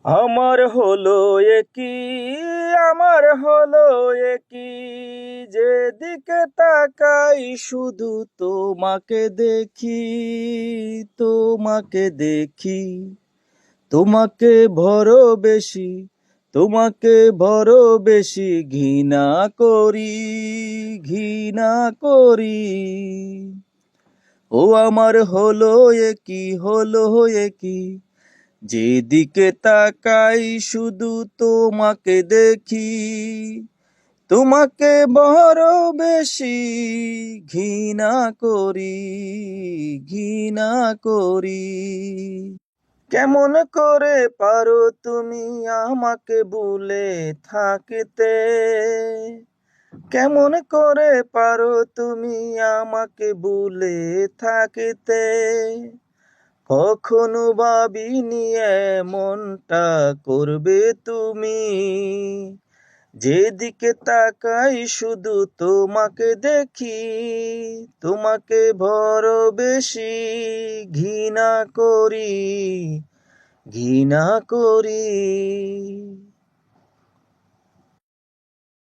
আমার হলো একই, আমার হলো একই, যেদিকে তাকাই শুধু তোমাকে দেখি, তোমাকে দেখি, তোমাকে বড় বেশি, তোমাকে বড় বেশি ঘৃণা করি, ঘৃণা করি। ও আমার হলো একই, হলো একই, যেদিকে তাকাই শুধু তোমাকে দেখি, তোমাকে বড় বেশি ঘৃণা করি, ঘৃণা করি। কেমন করে পারো তুমি আমাকে ভুলে থাকতে, কেমন করে পারো তুমি আমাকে ভুলে থাকতে। কখনো ভাবিনি এমনটা করবে তুমি, যেদিকে তাকাই শুধু তোমাকে দেখি, তোমাকে বড় বেশি ঘৃণা করি, ঘৃণা করি।